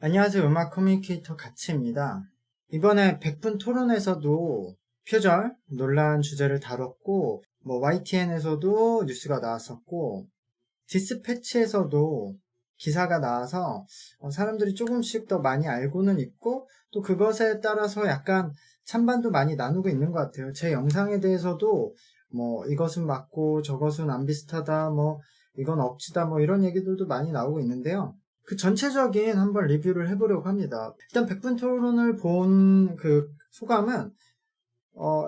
안녕하세요. 음악 커뮤니케이터 가치입니다. 이번에 백분 토론에서도 표절, 논란 주제를 다뤘고, YTN에서도 뉴스가 나왔었고, 디스패치에서도 기사가 나와서 사람들이 조금씩 더 많이 알고는 있고, 또 그것에 따라서 약간 찬반도 많이 나누고 있는 것 같아요. 제 영상에 대해서도 이것은 맞고 저것은 안 비슷하다, 이건 억지다, 이런 얘기들도 많이 나오고 있는데요. 그 전체적인 한번 리뷰를 해보려고 합니다. 일단 백분 토론을 본 그 소감은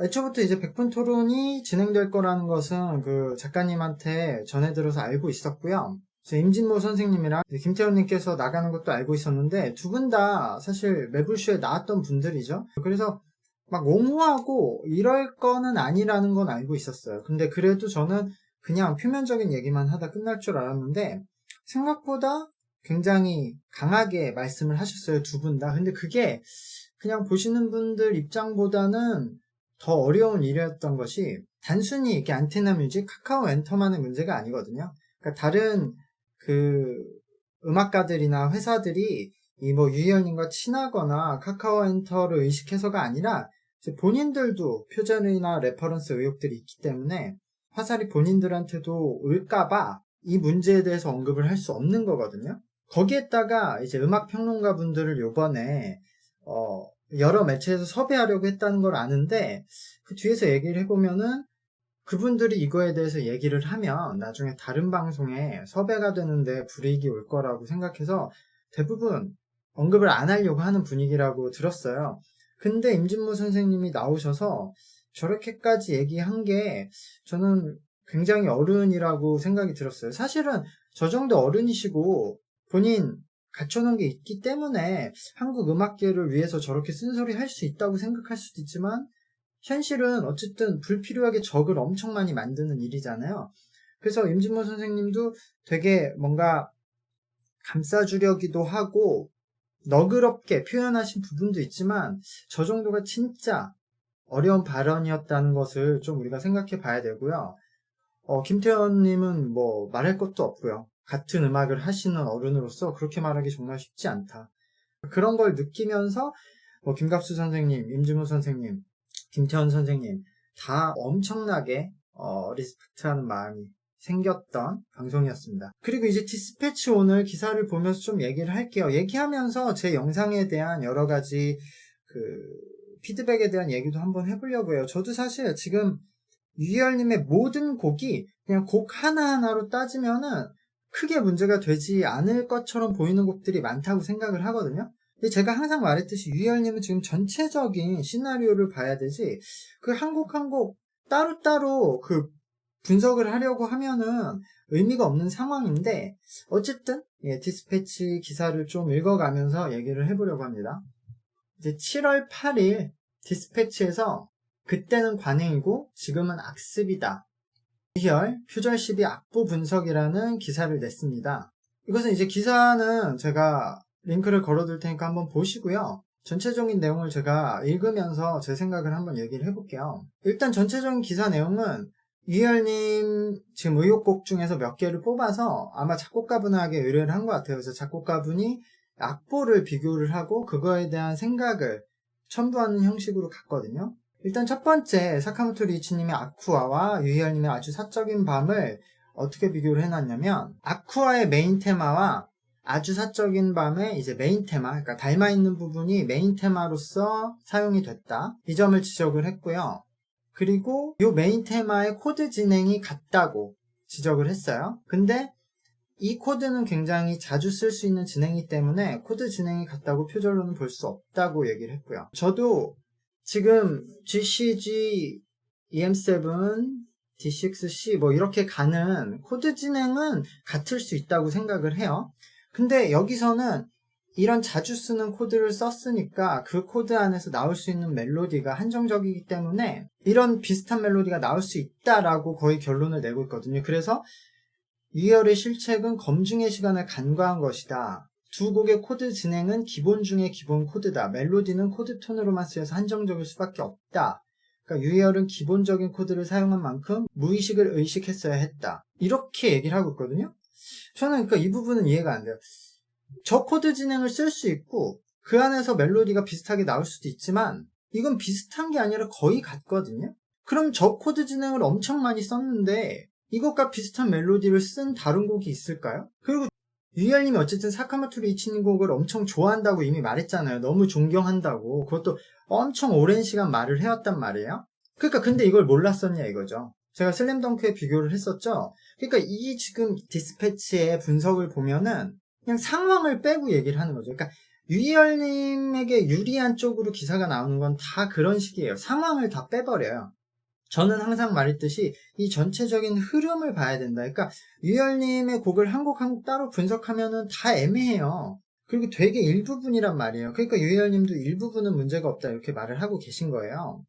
애초부터 이제 백분 토론이 진행될 거라는 것은 그 작가님한테 전해 들어서 알고 있었고요. 임진모 선생님이랑 김태훈님께서 나가는 것도 알고 있었는데 두 분 다 사실 매불쇼에 나왔던 분들이죠. 그래서 막 옹호하고 이럴 거는 아니라는 건 알고 있었어요. 근데 그래도 저는 그냥 표면적인 얘기만 하다 끝날 줄 알았는데 생각보다 굉장히 강하게 말씀을 하셨어요. 두 분 다. 근데 그게 그냥 보시는 분들 입장보다는 더 어려운 일이었던 것이 단순히 이렇게 안테나 뮤직, 카카오 엔터만의 문제가 아니거든요. 그러니까 다른 그 음악가들이나 회사들이 이 유희열님과 친하거나 카카오 엔터를 의식해서가 아니라 본인들도 표절이나 레퍼런스 의혹들이 있기 때문에 화살이 본인들한테도 올까봐 이 문제에 대해서 언급을 할 수 없는 거거든요. 거기에다가 이제 음악 평론가 분들을 요번에 여러 매체에서 섭외하려고 했다는 걸 아는데 그 뒤에서 얘기를 해보면은 그분들이 이거에 대해서 얘기를 하면 나중에 다른 방송에 섭외가 되는데 불이익이 올 거라고 생각해서 대부분 언급을 안 하려고 하는 분위기라고 들었어요. 근데 임진모 선생님이 나오셔서 저렇게까지 얘기한 게 저는 굉장히 어른이라고 생각이 들었어요. 사실은 저 정도 어른이시고 본인 갖춰놓은 게 있기 때문에 한국 음악계를 위해서 저렇게 쓴소리 할 수 있다고 생각할 수도 있지만 현실은 어쨌든 불필요하게 적을 엄청 많이 만드는 일이잖아요. 그래서 임진모 선생님도 되게 뭔가 감싸주려기도 하고 너그럽게 표현하신 부분도 있지만 저 정도가 진짜 어려운 발언이었다는 것을 좀 우리가 생각해 봐야 되고요. 김태현님은 말할 것도 없고요. 같은 음악을 하시는 어른으로서 그렇게 말하기 정말 쉽지 않다. 그런 걸 느끼면서 김갑수 선생님, 임진모 선생님, 김태현 선생님 다 엄청나게 리스펙트하는 마음이 생겼던 방송이었습니다. 그리고 이제 디스패치 오늘 기사를 보면서 좀 얘기를 할게요. 얘기하면서 제 영상에 대한 여러 가지 그 피드백에 대한 얘기도 한번 해보려고 해요. 저도 사실 지금 유희열님의 모든 곡이 그냥 곡 하나하나로 따지면은 크게 문제가 되지 않을 것처럼 보이는 곡들이 많다고 생각을 하거든요. 근데 제가 항상 말했듯이 유희열님은 지금 전체적인 시나리오를 봐야 되지 그 한 곡 한 곡 따로따로 그 분석을 하려고 하면은 의미가 없는 상황인데 어쨌든 디스패치 기사를 좀 읽어가면서 얘기를 해보려고 합니다. 이제 7월 8일 디스패치에서 그때는 관행이고 지금은 악습이다. 유희열 표절 시비 악보 분석이라는 기사를 냈습니다. 이것은 이제 기사는 제가 링크를 걸어둘 테니까 한번 보시고요. 전체적인 내용을 제가 읽으면서 제 생각을 한번 얘기를 해볼게요. 일단 전체적인 기사 내용은 유희열님 지금 의혹곡 중에서 몇 개를 뽑아서 아마 작곡가분에게 의뢰를 한 것 같아요. 그래서 작곡가분이 악보를 비교를 하고 그거에 대한 생각을 첨부하는 형식으로 갔거든요. 일단 첫 번째 사카모토 리이치님의 아쿠아와 유희열님의 아주 사적인 밤을 어떻게 비교를 해놨냐면 아쿠아의 메인 테마와 아주 사적인 밤의 이제 메인 테마, 그러니까 닮아있는 부분이 메인 테마로서 사용이 됐다. 이 점을 지적을 했고요. 그리고 이 메인 테마의 코드 진행이 같다고 지적을 했어요. 근데 이 코드는 굉장히 자주 쓸 수 있는 진행이기 때문에 코드 진행이 같다고 표절로는 볼 수 없다고 얘기를 했고요. 저도 지금 GCG, EM7, D6C 이렇게 가는 코드 진행은 같을 수 있다고 생각을 해요. 근데 여기서는 이런 자주 쓰는 코드를 썼으니까 그 코드 안에서 나올 수 있는 멜로디가 한정적이기 때문에 이런 비슷한 멜로디가 나올 수 있다라고 거의 결론을 내고 있거든요. 그래서 유희열의 실책은 검증의 시간을 간과한 것이다. 두 곡의 코드 진행은 기본 중의 기본 코드다. 멜로디는 코드 톤으로만 쓰여서 한정적일 수밖에 없다. 그러니까 유희열은 기본적인 코드를 사용한 만큼 무의식을 의식했어야 했다. 이렇게 얘기를 하고 있거든요. 저는 그러니까 이 부분은 이해가 안 돼요. 저 코드 진행을 쓸 수 있고 그 안에서 멜로디가 비슷하게 나올 수도 있지만 이건 비슷한 게 아니라 거의 같거든요. 그럼 저 코드 진행을 엄청 많이 썼는데 이것과 비슷한 멜로디를 쓴 다른 곡이 있을까요? 그리고 유희열님이 어쨌든 사카모토 리이치님 곡을 엄청 좋아한다고 이미 말했잖아요. 너무 존경한다고. 그것도 엄청 오랜 시간 말을 해왔단 말이에요. 그러니까 근데 이걸 몰랐었냐 이거죠. 제가 슬램덩크에 비교를 했었죠. 그러니까 이 지금 디스패치의 분석을 보면은 그냥 상황을 빼고 얘기를 하는 거죠. 그러니까 유희열님에게 유리한 쪽으로 기사가 나오는 건 다 그런 식이에요. 상황을 다 빼버려요. 저는 항상 말했듯이 이 전체적인 흐름을 봐야 된다. 그러니까 유희열님의 곡을 한 곡 한 곡 따로 분석하면은 다 애매해요. 그리고 되게 일부분이란 말이에요. 그러니까 유희열님도 일부분은 문제가 없다 이렇게 말을 하고 계신 거예요.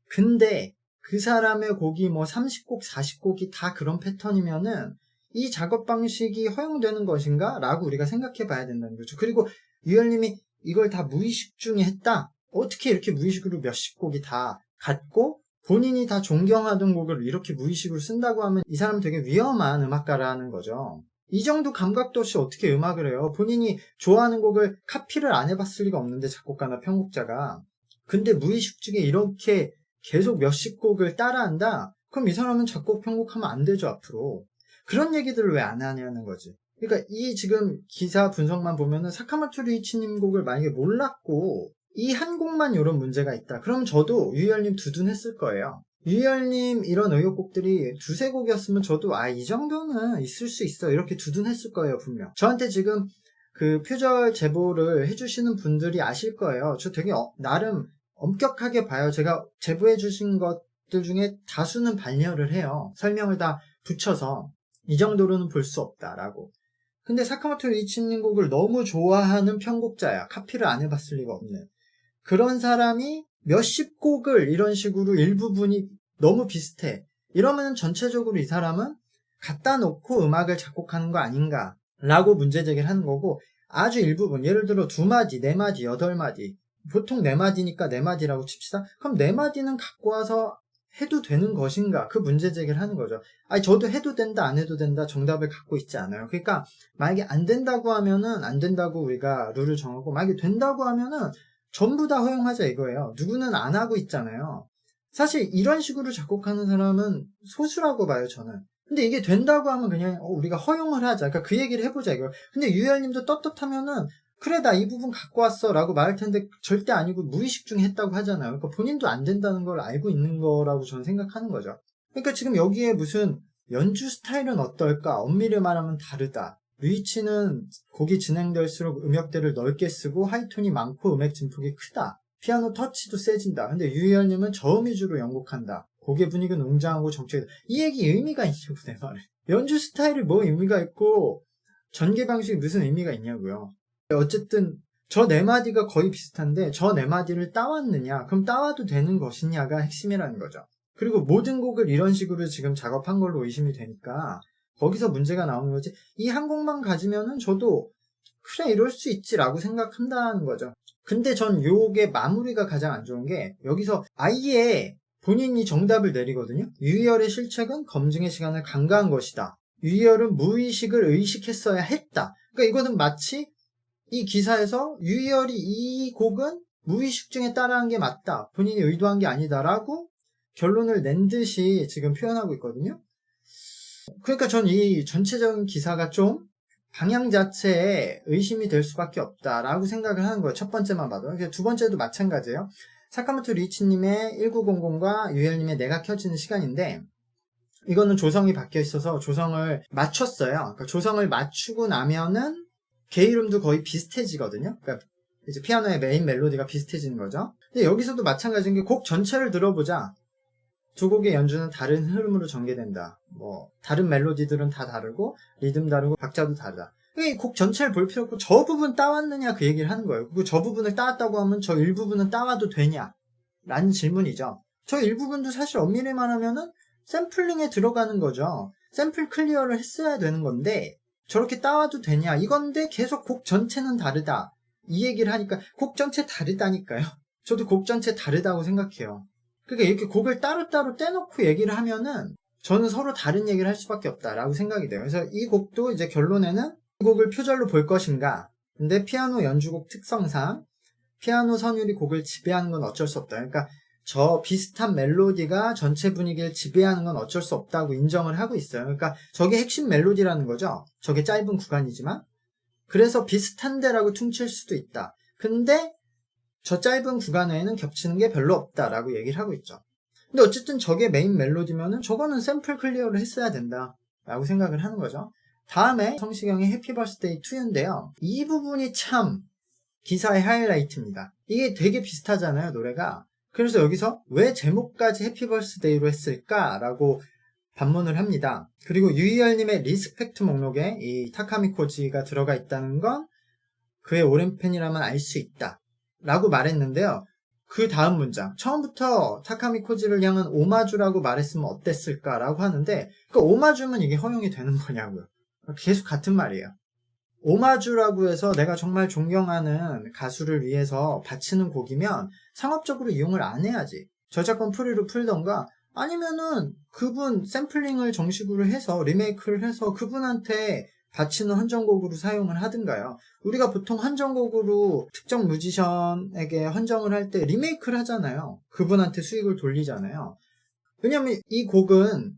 근데 그 사람의 곡이 뭐 30곡, 40곡이 다 그런 패턴이면은 이 작업 방식이 허용되는 것인가? 라고 우리가 생각해 봐야 된다는 거죠. 그리고 유희열님이 이걸 다 무의식 중에 했다? 어떻게 이렇게 무의식으로 몇십 곡이 다 같고 본인이 다 존경하던 곡을 이렇게 무의식으로 쓴다고 하면 이 사람은 되게 위험한 음악가라는 거죠. 이 정도 감각도 없이 어떻게 음악을 해요? 본인이 좋아하는 곡을 카피를 안 해봤을 리가 없는데 작곡가나 편곡자가. 근데 무의식 중에 이렇게 계속 몇십 곡을 따라한다? 그럼 이 사람은 작곡 편곡하면 안 되죠 앞으로. 그런 얘기들을 왜 안 하냐는 거지. 그러니까 이 지금 기사 분석만 보면은 사카모토 리이치님 곡을 만약에 몰랐고 이 한 곡만 이런 문제가 있다. 그럼 저도 유희열님 두둔했을 거예요. 유희열님 이런 의혹곡들이 두세 곡이었으면 저도 이 정도는 있을 수 있어 이렇게 두둔했을 거예요 분명. 저한테 지금 그 표절 제보를 해주시는 분들이 아실 거예요. 저 되게 나름 엄격하게 봐요. 제가 제보해 주신 것들 중에 다수는 반려를 해요. 설명을 다 붙여서 이 정도로는 볼 수 없다라고. 근데 사카모토 리이치님 곡을 너무 좋아하는 편곡자야. 카피를 안 해봤을 리가 없는. 그런 사람이 몇십 곡을 이런 식으로 일부분이 너무 비슷해. 이러면 전체적으로 이 사람은 갖다 놓고 음악을 작곡하는 거 아닌가 라고 문제제기를 하는 거고 아주 일부분 예를 들어 2마디, 4마디, 8마디 보통 4마디니까 4마디라고 칩시다. 그럼 4마디는 갖고 와서 해도 되는 것인가? 그 문제제기를 하는 거죠. 저도 해도 된다, 안 해도 된다 정답을 갖고 있지 않아요. 그러니까 만약에 안 된다고 하면은 안 된다고 우리가 룰을 정하고 만약에 된다고 하면은 전부 다 허용하자 이거예요. 누구는 안 하고 있잖아요. 사실 이런 식으로 작곡하는 사람은 소수라고 봐요, 저는. 근데 이게 된다고 하면 그냥 우리가 허용을 하자. 그러니까 그 얘기를 해보자 이거. 근데 유희열님도 떳떳하면은 그래 나 이 부분 갖고 왔어 라고 말할 텐데 절대 아니고 무의식 중에 했다고 하잖아요. 그러니까 본인도 안 된다는 걸 알고 있는 거라고 저는 생각하는 거죠. 그러니까 지금 여기에 무슨 연주 스타일은 어떨까? 엄밀히 말하면 다르다. 리이치는 곡이 진행될수록 음역대를 넓게 쓰고 하이톤이 많고 음액 증폭이 크다. 피아노 터치도 세진다. 근데 유희열님은 저음 위주로 연곡한다. 곡의 분위기는 웅장하고 정적이다. 이 얘기 의미가 있냐고 내 말에. 연주 스타일이 뭐 의미가 있고 전개 방식이 무슨 의미가 있냐고요. 어쨌든 저 네 마디가 거의 비슷한데 저 네 마디를 따왔느냐 그럼 따와도 되는 것이냐가 핵심이라는 거죠. 그리고 모든 곡을 이런 식으로 지금 작업한 걸로 의심이 되니까 거기서 문제가 나오는 거지. 이 한 곡만 가지면은 저도 그래 이럴 수 있지라고 생각한다는 거죠. 근데 전 요게 마무리가 가장 안 좋은 게 여기서 아예 본인이 정답을 내리거든요. 유희열의 실책은 검증의 시간을 간과한 것이다. 유희열은 무의식을 의식했어야 했다. 그러니까 이거는 마치 이 기사에서 유희열이 이 곡은 무의식 중에 따라한 게 맞다. 본인이 의도한 게 아니다라고 결론을 낸 듯이 지금 표현하고 있거든요. 그러니까 전 이 전체적인 기사가 좀 방향 자체에 의심이 될 수밖에 없다라고 생각을 하는 거예요. 첫 번째만 봐도. 두 번째도 마찬가지예요. 사카모토 리이치님의 1900과 유희열님의 내가 켜지는 시간인데 이거는 조성이 바뀌어 있어서 조성을 맞췄어요. 그러니까 조성을 맞추고 나면은 개 이름도 거의 비슷해지거든요. 그러니까 이제 피아노의 메인 멜로디가 비슷해지는 거죠. 근데 여기서도 마찬가지인 게 곡 전체를 들어보자. 두 곡의 연주는 다른 흐름으로 전개된다. 뭐 다른 멜로디들은 다 다르고 리듬 다르고 박자도 다르다. 이 곡 전체를 볼 필요 없고 저 부분 따왔느냐 그 얘기를 하는 거예요. 그리고 저 부분을 따왔다고 하면 저 일부분은 따와도 되냐? 라는 질문이죠. 저 일부분도 사실 엄밀히 말하면은 샘플링에 들어가는 거죠. 샘플 클리어를 했어야 되는 건데 저렇게 따와도 되냐 이건데 계속 곡 전체는 다르다 이 얘기를 하니까 곡 전체 다르다니까요. 저도 곡 전체 다르다고 생각해요. 그러니까 이렇게 곡을 따로따로 떼놓고 얘기를 하면은 저는 서로 다른 얘기를 할 수밖에 없다라고 생각이 돼요. 그래서 이 곡도 이제 결론에는 이 곡을 표절로 볼 것인가? 근데 피아노 연주곡 특성상 피아노 선율이 곡을 지배하는 건 어쩔 수 없다. 그러니까 저 비슷한 멜로디가 전체 분위기를 지배하는 건 어쩔 수 없다고 인정을 하고 있어요. 그러니까 저게 핵심 멜로디라는 거죠. 저게 짧은 구간이지만. 그래서 비슷한데라고 퉁칠 수도 있다. 근데 저 짧은 구간에는 겹치는 게 별로 없다라고 얘기를 하고 있죠. 근데 어쨌든 저게 메인 멜로디면은 저거는 샘플 클리어를 했어야 된다라고 생각을 하는 거죠. 다음에 성시경의 해피 버스데이 2인데요. 이 부분이 참 기사의 하이라이트입니다. 이게 되게 비슷하잖아요, 노래가. 그래서 여기서 왜 제목까지 해피 버스데이로 했을까라고 반문을 합니다. 그리고 유희열님의 리스펙트 목록에 이 타카미 코지가 들어가 있다는 건 그의 오랜 팬이라면 알 수 있다 라고 말했는데요. 그 다음 문장, 처음부터 타카미 코지를 향한 오마주라고 말했으면 어땠을까 라고 하는데, 그 오마주면 이게 허용이 되는 거냐고요. 계속 같은 말이에요. 오마주라고 해서 내가 정말 존경하는 가수를 위해서 바치는 곡이면 상업적으로 이용을 안 해야지. 저작권 프리로 풀던가, 아니면은 그분 샘플링을 정식으로 해서 리메이크를 해서 그분한테 바치는 헌정곡으로 사용을 하든가요. 우리가 보통 헌정곡으로 특정 뮤지션에게 헌정을 할 때 리메이크를 하잖아요. 그분한테 수익을 돌리잖아요. 왜냐면 이 곡은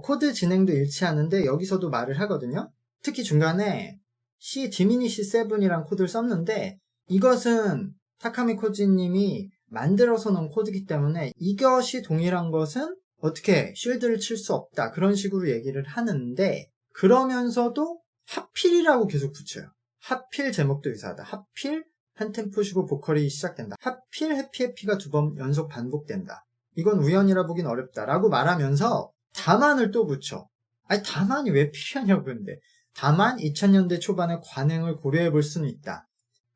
코드 진행도 일치하는데 여기서도 말을 하거든요. 특히 중간에 C 디미니시 7이란 코드를 썼는데 이것은 타카미 코지님이 만들어서 놓은 코드이기 때문에 이것이 동일한 것은 어떻게 쉴드를 칠 수 없다. 그런 식으로 얘기를 하는데 그러면서도 하필이라고 계속 붙여요. 하필 제목도 유사하다. 하필 한 템포 쉬고 보컬이 시작된다. 하필 해피해피가 2번 연속 반복된다. 이건 우연이라 보긴 어렵다 라고 말하면서 다만을 또 붙여. 아니 다만이 왜 필요하냐고. 근데 다만 2000년대 초반의 관행을 고려해 볼 수는 있다.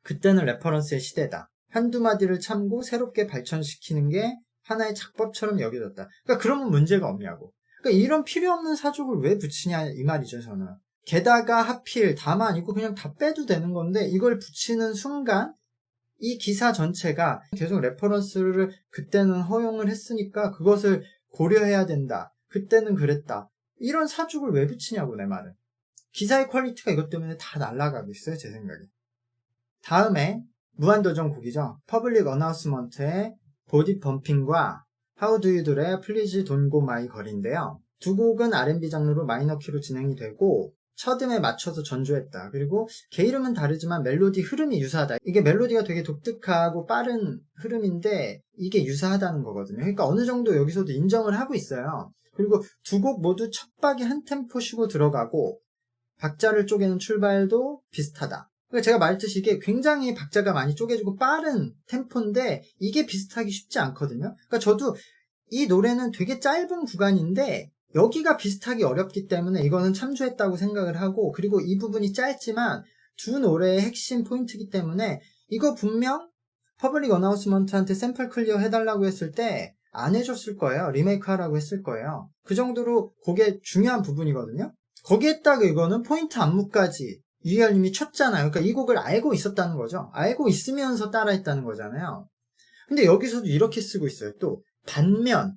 그때는 레퍼런스의 시대다. 한두 마디를 참고 새롭게 발전시키는 게 하나의 작법처럼 여겨졌다. 그러니까 그러면 문제가 없냐고. 그러니까 이런 필요 없는 사족을 왜 붙이냐 이 말이죠, 저는. 게다가 하필 다만 이거 그냥 다 빼도 되는 건데 이걸 붙이는 순간 이 기사 전체가 계속 레퍼런스를 그때는 허용을 했으니까 그것을 고려해야 된다. 그때는 그랬다. 이런 사족을 왜 붙이냐고 내 말은. 기사의 퀄리티가 이것 때문에 다 날아가고 있어요, 제 생각에. 다음에 무한도전 곡이죠. 퍼블릭 어나운스먼트의 보디 펌핑과 How Do You Do의 Please Don't Go My Girl인데요. 두 곡은 R&B 장르로 마이너 키로 진행이 되고 첫음에 맞춰서 전주했다. 그리고 개 이름은 다르지만 멜로디 흐름이 유사하다. 이게 멜로디가 되게 독특하고 빠른 흐름인데 이게 유사하다는 거거든요. 그러니까 어느 정도 여기서도 인정을 하고 있어요. 그리고 두 곡 모두 첫 박에 한 템포 쉬고 들어가고 박자를 쪼개는 출발도 비슷하다. 그러니까 제가 말했듯이 이게 굉장히 박자가 많이 쪼개지고 빠른 템포인데 이게 비슷하기 쉽지 않거든요. 그러니까 저도 이 노래는 되게 짧은 구간인데 여기가 비슷하기 어렵기 때문에 이거는 참조했다고 생각을 하고, 그리고 이 부분이 짧지만 두 노래의 핵심 포인트이기 때문에 이거 분명 퍼블릭 어나운스먼트한테 샘플 클리어 해달라고 했을 때 안 해줬을 거예요. 리메이크 하라고 했을 거예요. 그 정도로 그게 중요한 부분이거든요. 거기에다가 이거는 포인트 안무까지 유희열님이 쳤잖아요. 그러니까 이 곡을 알고 있었다는 거죠. 알고 있으면서 따라했다는 거잖아요. 근데 여기서도 이렇게 쓰고 있어요. 또 반면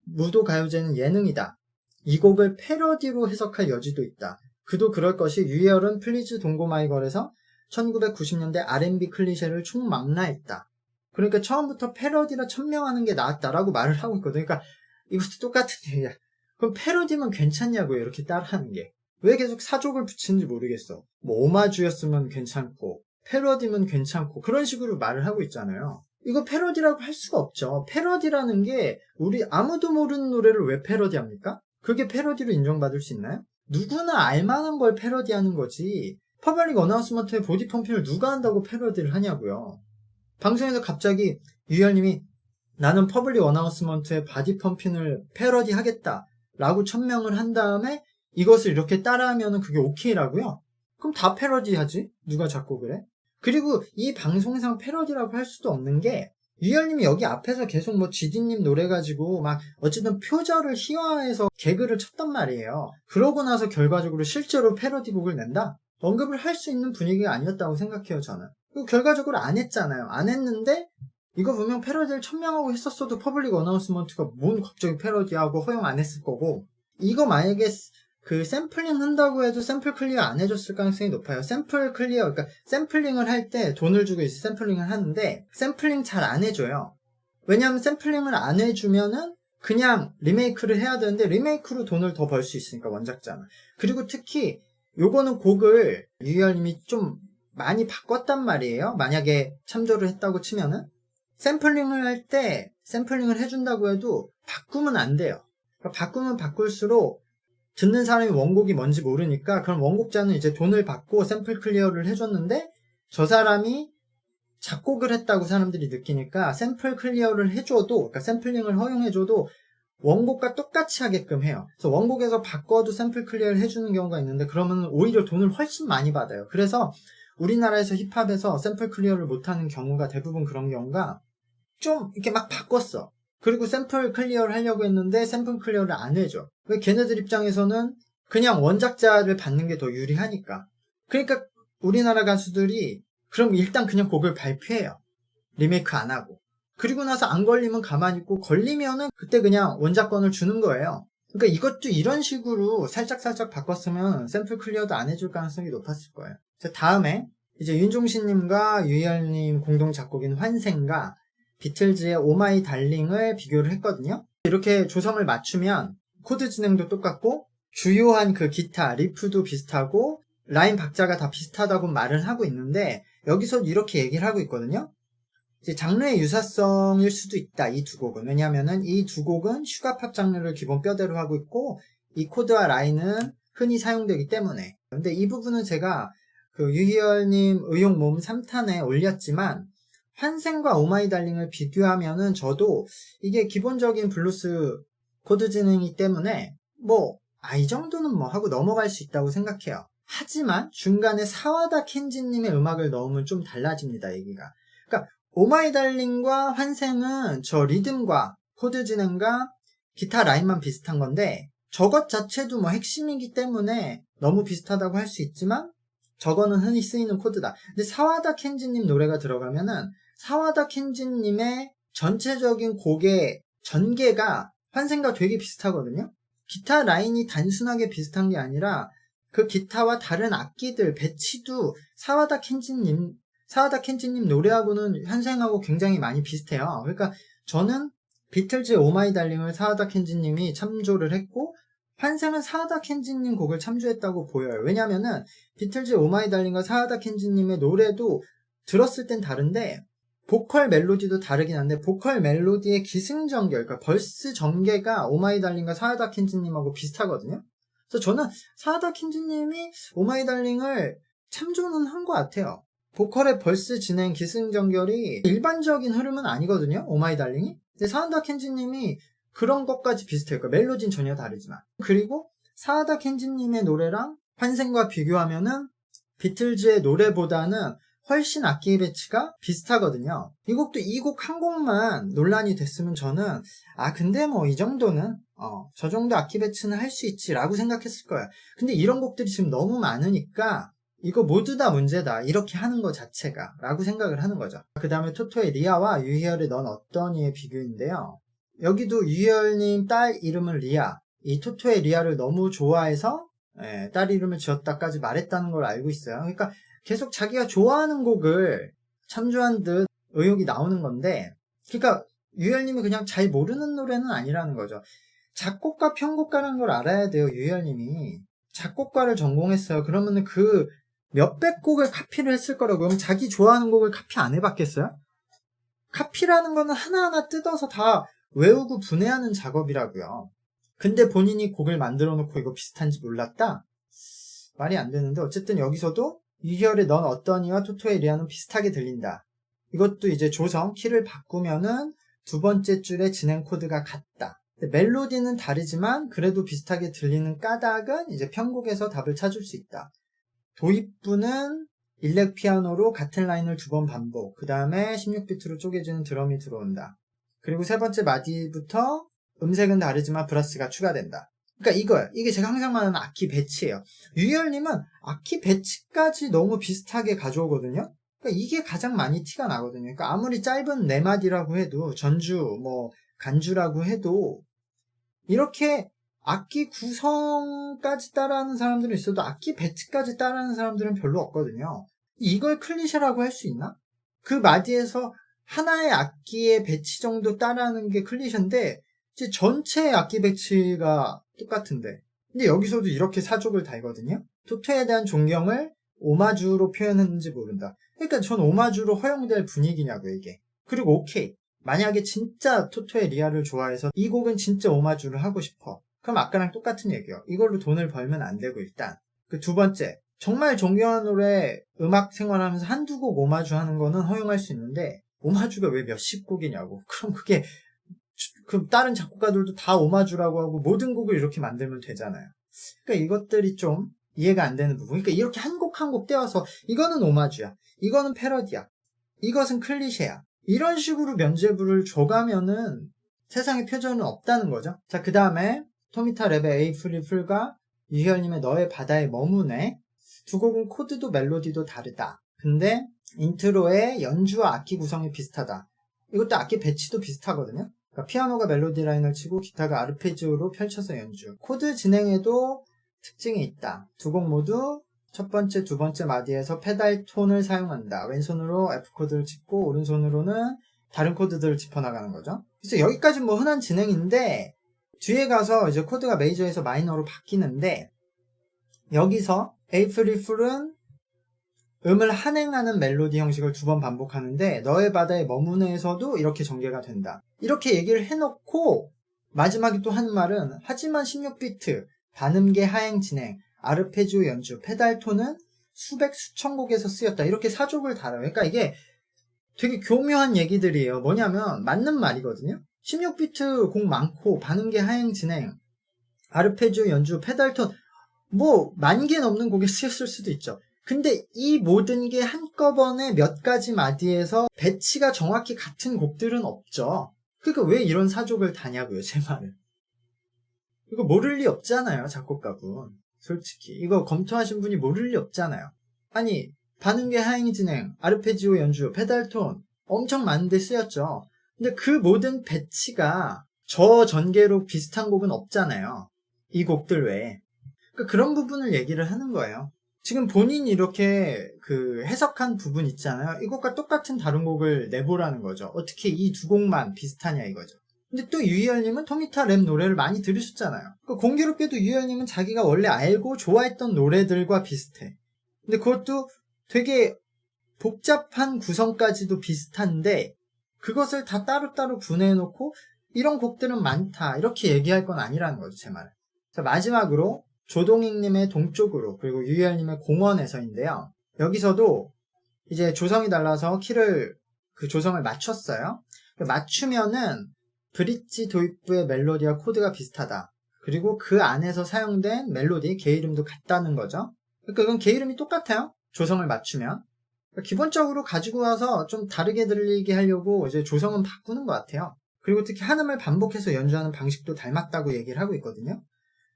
무도가요제는 예능이다. 이 곡을 패러디로 해석할 여지도 있다. 그도 그럴 것이 유희열은 플리즈 동고 마이걸에서 1990년대 R&B 클리셰를 총망라했다. 그러니까 처음부터 패러디라 천명하는 게 낫다라고 말을 하고 있거든요. 그러니까 이것도 똑같은 얘기야. 그럼 패러디면 괜찮냐고요, 이렇게 따라하는 게. 왜 계속 사족을 붙이는지 모르겠어. 뭐 오마주였으면 괜찮고 패러디면 괜찮고 그런 식으로 말을 하고 있잖아요. 이거 패러디라고 할 수가 없죠. 패러디라는 게 우리 아무도 모르는 노래를 왜 패러디합니까? 그게 패러디로 인정받을 수 있나요? 누구나 알만한 걸 패러디하는 거지. 퍼블릭 어나운스먼트의 보디 펌핑을 누가 한다고 패러디를 하냐고요. 방송에서 갑자기 유희열님이 나는 퍼블릭 어나운스먼트의 바디 펌핑을 패러디 하겠다 라고 천명을 한 다음에 이것을 이렇게 따라하면 그게 오케이라고요? 그럼 다 패러디 하지? 누가 자꾸 그래? 그리고 이 방송상 패러디라고 할 수도 없는 게 유희열님이 여기 앞에서 계속 뭐 GD님 노래 가지고 막 어쨌든 표절을 희화해서 개그를 쳤단 말이에요. 그러고 나서 결과적으로 실제로 패러디곡을 낸다? 언급을 할 수 있는 분위기가 아니었다고 생각해요, 저는. 그리고 결과적으로 안 했잖아요. 안 했는데 이거 분명 패러디를 천명하고 했었어도 퍼블릭 어나운스먼트가 뭔 갑자기 패러디하고 허용 안 했을 거고, 이거 만약에 그 샘플링 한다고 해도 샘플 클리어 안 해줬을 가능성이 높아요. 샘플 클리어, 그러니까 샘플링을 할 때 돈을 주고 이제 샘플링을 하는데 샘플링 잘 안 해줘요. 왜냐하면 샘플링을 안 해주면은 그냥 리메이크를 해야 되는데 리메이크로 돈을 더 벌 수 있으니까 원작자는. 그리고 특히 요거는 곡을 유희열님이 좀 많이 바꿨단 말이에요. 만약에 참조를 했다고 치면은 샘플링을 할 때 샘플링을 해준다고 해도 바꾸면 안 돼요. 그러니까 바꾸면 바꿀수록 듣는 사람이 원곡이 뭔지 모르니까 그럼 원곡자는 이제 돈을 받고 샘플 클리어를 해줬는데 저 사람이 작곡을 했다고 사람들이 느끼니까 샘플 클리어를 해줘도, 그러니까 샘플링을 허용해줘도 원곡과 똑같이 하게끔 해요. 그래서 원곡에서 바꿔도 샘플 클리어를 해주는 경우가 있는데 그러면 오히려 돈을 훨씬 많이 받아요. 그래서 우리나라에서 힙합에서 샘플 클리어를 못하는 경우가 대부분 그런 경우가 좀 이렇게 막 바꿨어. 그리고 샘플 클리어를 하려고 했는데 샘플 클리어를 안 해줘. 왜 걔네들 입장에서는 그냥 원작자를 받는 게 더 유리하니까. 그러니까 우리나라 가수들이 그럼 일단 그냥 곡을 발표해요. 리메이크 안 하고. 그리고 나서 안 걸리면 가만히 있고 걸리면은 그때 그냥 원작권을 주는 거예요. 그러니까 이것도 이런 식으로 살짝살짝 바꿨으면 샘플 클리어도 안 해줄 가능성이 높았을 거예요. 다음에 이제 윤종신님과 유희열님 공동 작곡인 환생과 비틀즈의 오마이 달링을 비교를 했거든요. 이렇게 조성을 맞추면 코드 진행도 똑같고 주요한 그 기타, 리프도 비슷하고 라인 박자가 다 비슷하다고 말을 하고 있는데 여기서 이렇게 얘기를 하고 있거든요. 이제 장르의 유사성일 수도 있다, 이 두 곡은. 왜냐하면은 이 두 곡은 슈가팝 장르를 기본 뼈대로 하고 있고 이 코드와 라인은 흔히 사용되기 때문에. 근데 이 부분은 제가 그 유희열님 의욕 모음 3탄에 올렸지만 환생과 오마이 달링을 비교하면은 저도 이게 기본적인 블루스 코드 진행이기 때문에 이 정도는 하고 넘어갈 수 있다고 생각해요. 하지만 중간에 사와다 켄지님의 음악을 넣으면 좀 달라집니다, 얘기가. 그러니까 오마이 달링과 환생은 저 리듬과 코드 진행과 기타 라인만 비슷한 건데 저것 자체도 핵심이기 때문에 너무 비슷하다고 할 수 있지만 저거는 흔히 쓰이는 코드다. 근데 사와다 켄지님 노래가 들어가면은 사와다 켄지님의 전체적인 곡의 전개가 환생과 되게 비슷하거든요. 기타 라인이 단순하게 비슷한 게 아니라 그 기타와 다른 악기들 배치도 사와다 켄지님 노래하고는 환생하고 굉장히 많이 비슷해요. 그러니까 저는 비틀즈의 오마이 달링을 사와다 켄지님이 참조를 했고 환생은 사와다 켄지님 곡을 참조했다고 보여요. 왜냐면은 비틀즈의 오마이 달링과 사와다 켄지님의 노래도 들었을 땐 다른데 보컬 멜로디도 다르긴 한데 보컬 멜로디의 기승전결, 그러니까 벌스 전개가 오마이 달링과 사와다 켄지님하고 비슷하거든요. 그래서 저는 사와다 켄지님이 오마이 달링을 참조는 한 것 같아요. 보컬의 벌스 진행 기승전결이 일반적인 흐름은 아니거든요, 오마이 달링이. 근데 사와다 켄지님이 그런 것까지 비슷해요. 그러니까 멜로디는 전혀 다르지만. 그리고 사와다 켄지님의 노래랑 환생과 비교하면은 비틀즈의 노래보다는 훨씬 악기 배치가 비슷하거든요. 이 곡도 이 곡 한 곡만 논란이 됐으면 저는 근데 이 정도는 저 정도 악기 배치는 할 수 있지 라고 생각했을 거예요. 근데 이런 곡들이 지금 너무 많으니까 이거 모두 다 문제다, 이렇게 하는 것 자체가 라고 생각을 하는 거죠. 그 다음에 토토의 리아와 유희열의 넌 어떠니의 비교인데요. 여기도 유희열님 딸 이름은 리아, 이 토토의 리아를 너무 좋아해서 딸 이름을 지었다까지 말했다는 걸 알고 있어요. 그러니까 계속 자기가 좋아하는 곡을 참조한 듯 의혹이 나오는 건데, 그러니까 유희열님이 그냥 잘 모르는 노래는 아니라는 거죠. 작곡가 편곡가라는 걸 알아야 돼요. 유희열님이 작곡가를 전공했어요. 그러면은 그 몇백 곡을 카피를 했을 거라고. 그럼 자기 좋아하는 곡을 카피 안 해봤겠어요? 카피라는 거는 하나하나 뜯어서 다 외우고 분해하는 작업이라고요. 근데 본인이 곡을 만들어 놓고 이거 비슷한지 몰랐다? 말이 안 되는데, 어쨌든 여기서도 유희열의 넌 어떠니와 토토의 리아는 비슷하게 들린다. 이것도 이제 조성, 키를 바꾸면은 두 번째 줄의 진행 코드가 같다. 멜로디는 다르지만 그래도 비슷하게 들리는 까닭은 이제 편곡에서 답을 찾을 수 있다. 도입부는 일렉 피아노로 같은 라인을 두 번 반복, 그 다음에 16비트로 쪼개지는 드럼이 들어온다. 그리고 세 번째 마디부터 음색은 다르지만 브라스가 추가된다. 그러니까 이거예요. 이게 제가 항상 말하는 악기 배치예요. 유희열님은 악기 배치까지 너무 비슷하게 가져오거든요. 그러니까 이게 가장 많이 티가 나거든요. 그러니까 아무리 짧은 네 마디라고 해도, 전주, 간주라고 해도 이렇게 악기 구성까지 따라하는 사람들은 있어도 악기 배치까지 따라하는 사람들은 별로 없거든요. 이걸 클리셰라고 할 수 있나? 그 마디에서 하나의 악기의 배치 정도 따라하는 게 클리셰인데 이제 전체의 악기 배치가 똑같은데, 근데 여기서도 이렇게 사족을 달거든요. 토토에 대한 존경을 오마주로 표현했는지 모른다. 그러니까 전 오마주로 허용될 분위기냐고 이게. 그리고 오케이, 만약에 진짜 토토의 리아를 좋아해서 이 곡은 진짜 오마주를 하고 싶어, 그럼 아까랑 똑같은 얘기예요. 이걸로 돈을 벌면 안 되고, 일단 그 두 번째, 정말 존경하는 노래 음악 생활하면서 한두 곡 오마주 하는 거는 허용할 수 있는데 오마주가 왜 몇십 곡이냐고. 그럼 그게 그 다른 작곡가들도 다 오마주라고 하고 모든 곡을 이렇게 만들면 되잖아요. 그러니까 이것들이 좀 이해가 안 되는 부분. 그러니까 이렇게 한 곡 한 곡 떼어서 이거는 오마주야, 이거는 패러디야, 이것은 클리셰야, 이런 식으로 면죄부를 줘가면은 세상에 표절은 없다는 거죠. 자, 그 다음에 토미타 랩의 에이프릴 풀과 유희열님의 너의 바다에 머무네, 두 곡은 코드도 멜로디도 다르다. 근데 인트로의 연주와 악기 구성이 비슷하다. 이것도 악기 배치도 비슷하거든요. 그러니까 피아노가 멜로디 라인을 치고 기타가 아르페지오로 펼쳐서 연주. 코드 진행에도 특징이 있다. 두 곡 모두 첫 번째, 두 번째 마디에서 페달 톤을 사용한다. 왼손으로 F 코드를 짚고 오른손으로는 다른 코드들을 짚어나가는 거죠. 그래서 여기까지 뭐 흔한 진행인데 뒤에 가서 이제 코드가 메이저에서 마이너로 바뀌는데, 여기서 에이프릴 풀은 음을 한행하는 멜로디 형식을 두 번 반복하는데 너의 바다에 머무네에서도 이렇게 전개가 된다. 이렇게 얘기를 해놓고 마지막에 또 하는 말은 하지만 16비트, 반음계 하행 진행, 아르페지오 연주, 페달 톤은 수백 수천 곡에서 쓰였다. 이렇게 사족을 달아요. 그러니까 이게 되게 교묘한 얘기들이에요. 뭐냐면 맞는 말이거든요. 16비트 곡 많고 반음계 하행 진행, 아르페지오 연주, 페달 톤 뭐 10,000개 넘는 곡에 쓰였을 수도 있죠. 근데 이 모든 게 한꺼번에 몇 가지 마디에서 배치가 정확히 같은 곡들은 없죠. 그러니까 왜 이런 사족을 다냐고요, 제 말은. 이거 모를 리 없잖아요, 작곡가분. 솔직히 이거 검토하신 분이 모를 리 없잖아요. 아니, 반음계 하행 진행, 아르페지오 연주, 페달톤 엄청 많은데 쓰였죠. 근데 그 모든 배치가 저 전개로 비슷한 곡은 없잖아요, 이 곡들 외에. 그러니까 그런 부분을 얘기를 하는 거예요. 지금 본인이 이렇게 그 해석한 부분 있잖아요. 이것과 똑같은 다른 곡을 내보라는 거죠. 어떻게 이 두 곡만 비슷하냐 이거죠. 근데 또 유희열님은 토미타 랩 노래를 많이 들으셨잖아요. 그러니까 공교롭게도 유희열님은 자기가 원래 알고 좋아했던 노래들과 비슷해. 근데 그것도 되게 복잡한 구성까지도 비슷한데 그것을 다 따로따로 분해해놓고 이런 곡들은 많다 이렇게 얘기할 건 아니라는 거죠, 제 말은. 자, 마지막으로 조동익님의 동쪽으로, 그리고 유희열님의 공원에서인데요. 여기서도 이제 조성이 달라서 키를, 그 조성을 맞췄어요. 맞추면은 브릿지 도입부의 멜로디와 코드가 비슷하다. 그리고 그 안에서 사용된 멜로디, 개 이름도 같다는 거죠. 그러니까 이건 개 이름이 똑같아요, 조성을 맞추면. 그러니까 기본적으로 가지고 와서 좀 다르게 들리게 하려고 이제 조성은 바꾸는 것 같아요. 그리고 특히 한음을 반복해서 연주하는 방식도 닮았다고 얘기를 하고 있거든요.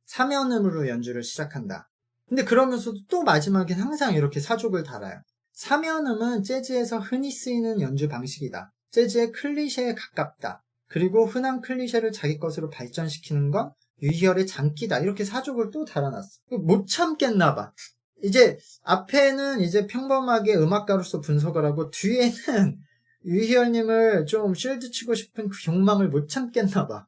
3연음으로 연주를 시작한다. 근데 그러면서도 또 마지막엔 항상 이렇게 사족을 달아요. 3연음은 재즈에서 흔히 쓰이는 연주 방식이다. 재즈의 클리셰에 가깝다. 그리고 흔한 클리셰를 자기 것으로 발전시키는 건 유희열의 장기다. 이렇게 사족을 또 달아놨어. 못 참겠나봐. 이제 앞에는 이제 평범하게 음악가로서 분석을 하고 뒤에는 유희열님을 좀 쉴드 치고 싶은 그 욕망을 못 참겠나봐.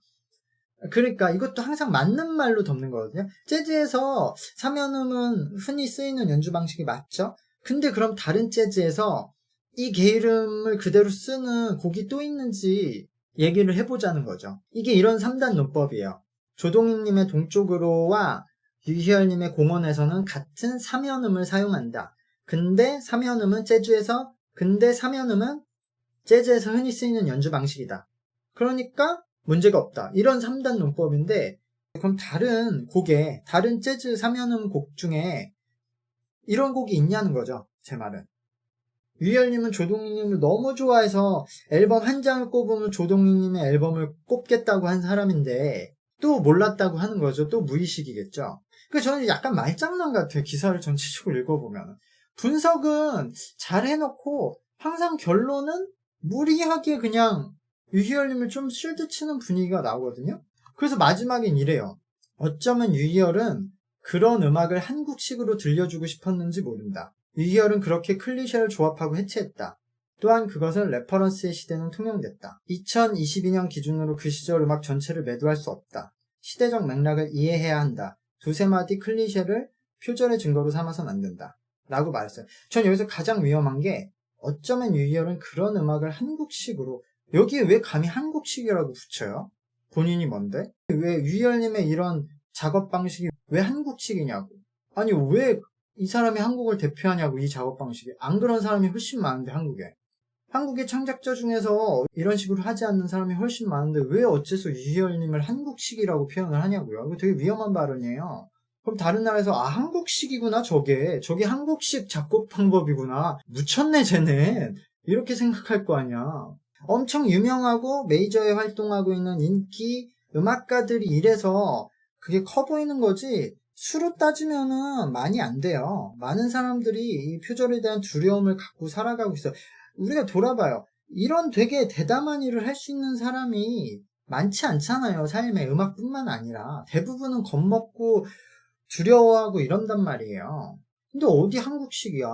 그러니까 이것도 항상 맞는 말로 덮는 거거든요. 재즈에서 3연음은 흔히 쓰이는 연주 방식이 맞죠? 근데 그럼 다른 재즈에서 이 개 이름을 그대로 쓰는 곡이 또 있는지 얘기를 해보자는 거죠. 이게 이런 3단 논법이에요. 조동익님의 동쪽으로와 유희열님의 공원에서는 같은 3연음을 사용한다. 근데 3연음은 재즈에서 흔히 쓰이는 연주 방식이다. 그러니까 문제가 없다. 이런 3단 논법인데, 그럼 다른 곡에, 다른 재즈 3연음 곡 중에 이런 곡이 있냐는 거죠, 제 말은. 유희열님은 조동익님을 너무 좋아해서 앨범 한 장을 꼽으면 조동익님의 앨범을 꼽겠다고 한 사람인데 또 몰랐다고 하는 거죠. 또 무의식이겠죠. 그래서 저는 약간 말장난 같아요, 기사를 전체적으로 읽어보면. 분석은 잘 해놓고 항상 결론은 무리하게 그냥 유희열님을 좀 쉴드 치는 분위기가 나오거든요. 그래서 마지막엔 이래요. 어쩌면 유희열은 그런 음악을 한국식으로 들려주고 싶었는지 모른다. 유희열은 그렇게 클리셰를 조합하고 해체했다. 또한 그것은 레퍼런스의 시대는 통용됐다. 2022년 기준으로 그 시절 음악 전체를 매도할 수 없다. 시대적 맥락을 이해해야 한다. 두세 마디 클리셰를 표절의 증거로 삼아서는 안 된다. 라고 말했어요. 전 여기서 가장 위험한 게 어쩌면 유희열은 그런 음악을 한국식으로, 여기에 왜 감히 한국식이라고 붙여요? 본인이 뭔데? 왜 유희열님의 이런 작업 방식이 왜 한국식이냐고. 아니 왜 이 사람이 한국을 대표하냐고, 이 작업 방식이. 안 그런 사람이 훨씬 많은데 한국에. 한국의 창작자 중에서 이런 식으로 하지 않는 사람이 훨씬 많은데 왜 어째서 유희열님을 한국식이라고 표현을 하냐고요. 이거 되게 위험한 발언이에요. 그럼 다른 나라에서 한국식이구나 저게 한국식 작곡 방법이구나, 묻혔네 쟤는, 이렇게 생각할 거 아니야. 엄청 유명하고 메이저에 활동하고 있는 인기 음악가들이 이래서 그게 커 보이는 거지, 수로 따지면은 많이 안 돼요. 많은 사람들이 이 표절에 대한 두려움을 갖고 살아가고 있어요. 우리가 돌아봐요. 이런 되게 대담한 일을 할 수 있는 사람이 많지 않잖아요. 삶에. 음악뿐만 아니라 대부분은 겁먹고 두려워하고 이런단 말이에요. 근데 어디 한국식이야.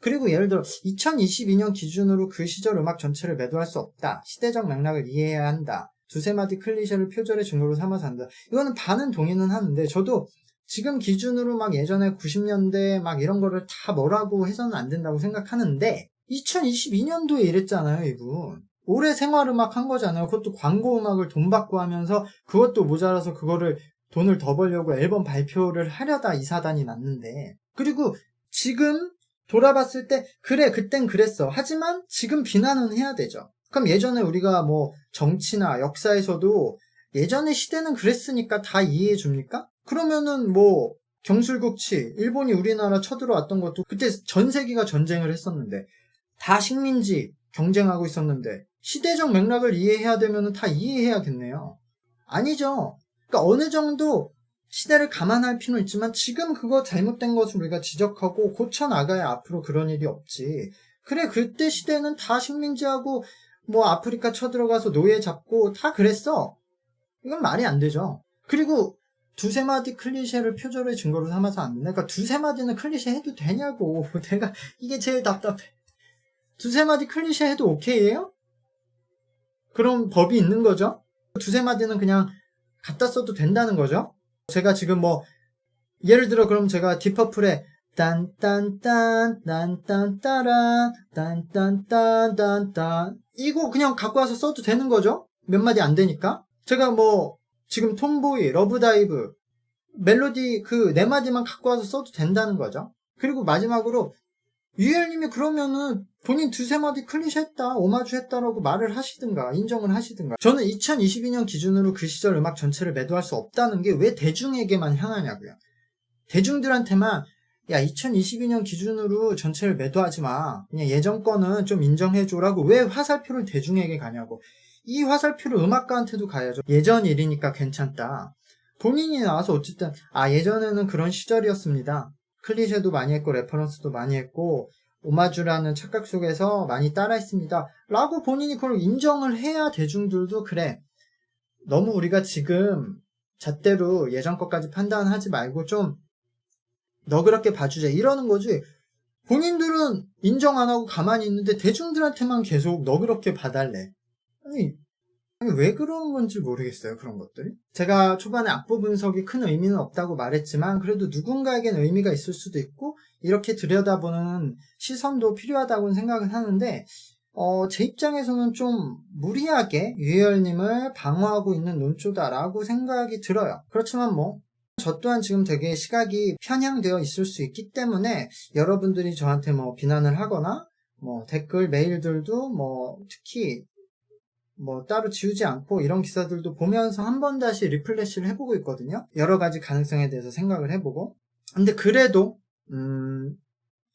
그리고 예를 들어 2022년 기준으로 그 시절 음악 전체를 매도할 수 없다. 시대적 맥락을 이해해야 한다. 두세 마디 클리셰를 표절의 증거로 삼아서 한다. 이거는 반은 동의는 하는데, 저도 지금 기준으로 막 예전에 90년대 막 이런 거를 다 뭐라고 해서는 안 된다고 생각하는데, 2022년도에 이랬잖아요, 이분. 올해 생활음악 한 거잖아요. 그것도 광고음악을 돈 받고 하면서 그것도 모자라서 그거를 돈을 더 벌려고 앨범 발표를 하려다 이 사단이 났는데, 그리고 지금 돌아봤을 때 그래 그땐 그랬어. 하지만 지금 비난은 해야 되죠. 그럼 예전에 우리가 뭐 정치나 역사에서도 예전의 시대는 그랬으니까 다 이해해 줍니까? 그러면은 뭐 경술국치, 일본이 우리나라 쳐들어왔던 것도 그때 전 세계가 전쟁을 했었는데 다 식민지 경쟁하고 있었는데 시대적 맥락을 이해해야 되면 다 이해해야겠네요. 아니죠. 그러니까 어느 정도 시대를 감안할 필요는 있지만 지금 그거 잘못된 것을 우리가 지적하고 고쳐나가야 앞으로 그런 일이 없지. 그래 그때 시대는 다 식민지하고 뭐 아프리카 쳐들어가서 노예 잡고 다 그랬어. 이건 말이 안 되죠. 그리고 두세 마디 클리셰를 표절의 증거로 삼아서 안 된다. 그러니까 두세 마디는 클리셰 해도 되냐고. 내가 이게 제일 답답해. 두세 마디 클리셰 해도 오케이예요? 그럼 법이 있는 거죠? 두세 마디는 그냥 갖다 써도 된다는 거죠? 제가 지금 뭐 예를 들어 그럼 제가 디퍼플에 딴딴딴 딴딴따란 딴딴딴딴딴 이거 그냥 갖고 와서 써도 되는 거죠? 몇 마디 안 되니까. 제가 뭐 지금 톰보이, 러브다이브 멜로디 그 네 마디만 갖고 와서 써도 된다는 거죠. 그리고 마지막으로 유희열님이 그러면은 본인 두세 마디 클리셰 했다, 오마주 했다라고 말을 하시든가 인정을 하시든가. 저는 2022년 기준으로 그 시절 음악 전체를 매도할 수 없다는 게 왜 대중에게만 향하냐고요. 대중들한테만 야 2022년 기준으로 전체를 매도하지 마, 그냥 예전 거는 좀 인정해줘라고 왜 화살표를 대중에게 가냐고. 이 화살표를 음악가한테도 가야죠. 예전 일이니까 괜찮다. 본인이 나와서 어쨌든 예전에는 그런 시절이었습니다. 클리셰도 많이 했고 레퍼런스도 많이 했고 오마주라는 착각 속에서 많이 따라했습니다 라고 본인이 그걸 인정을 해야 대중들도 그래, 너무 우리가 지금 잣대로 예전 것까지 판단하지 말고 좀 너그럽게 봐주자 이러는 거지. 본인들은 인정 안 하고 가만히 있는데 대중들한테만 계속 너그럽게 봐달래. 아니 왜 그런 건지 모르겠어요, 그런 것들이. 제가 초반에 악보 분석이 큰 의미는 없다고 말했지만 그래도 누군가에겐 의미가 있을 수도 있고 이렇게 들여다보는 시선도 필요하다고 생각을 하는데 제 입장에서는 좀 무리하게 유희열님을 방어하고 있는 논조다라고 생각이 들어요. 그렇지만 뭐 저 또한 지금 되게 시각이 편향되어 있을 수 있기 때문에 여러분들이 저한테 뭐 비난을 하거나 뭐 댓글 메일들도 뭐 특히 뭐 따로 지우지 않고 이런 기사들도 보면서 한 번 다시 리플래시를 해보고 있거든요. 여러 가지 가능성에 대해서 생각을 해보고. 근데 그래도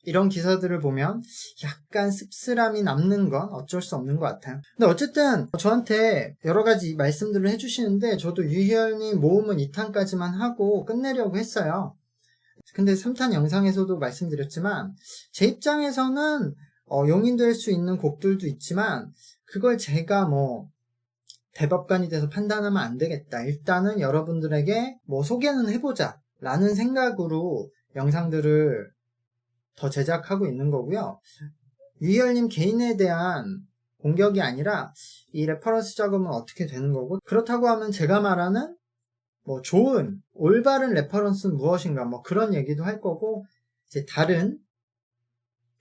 이런 기사들을 보면 약간 씁쓸함이 남는 건 어쩔 수 없는 것 같아요. 근데 어쨌든 저한테 여러 가지 말씀들을 해주시는데 저도 유희열님 모음은 2탄까지만 하고 끝내려고 했어요. 근데 3탄 영상에서도 말씀드렸지만 제 입장에서는 용인될 수 있는 곡들도 있지만 그걸 제가 뭐 대법관이 돼서 판단하면 안 되겠다. 일단은 여러분들에게 뭐 소개는 해보자 라는 생각으로 영상들을 더 제작하고 있는 거고요. 유희열님 개인에 대한 공격이 아니라 이 레퍼런스 작업은 어떻게 되는 거고, 그렇다고 하면 제가 말하는 뭐 좋은 올바른 레퍼런스는 무엇인가 뭐 그런 얘기도 할 거고, 이제 다른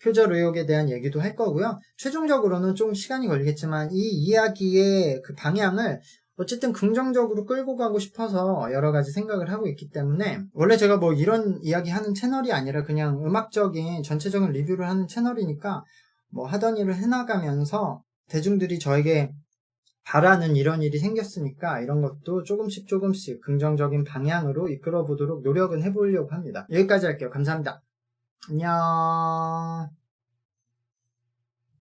표절 의혹에 대한 얘기도 할 거고요. 최종적으로는 좀 시간이 걸리겠지만 이 이야기의 그 방향을 어쨌든 긍정적으로 끌고 가고 싶어서 여러 가지 생각을 하고 있기 때문에, 원래 제가 뭐 이런 이야기 하는 채널이 아니라 그냥 음악적인 전체적인 리뷰를 하는 채널이니까 뭐 하던 일을 해나가면서 대중들이 저에게 바라는 이런 일이 생겼으니까 이런 것도 조금씩 긍정적인 방향으로 이끌어 보도록 노력은 해보려고 합니다. 여기까지 할게요. 감사합니다. 안녕.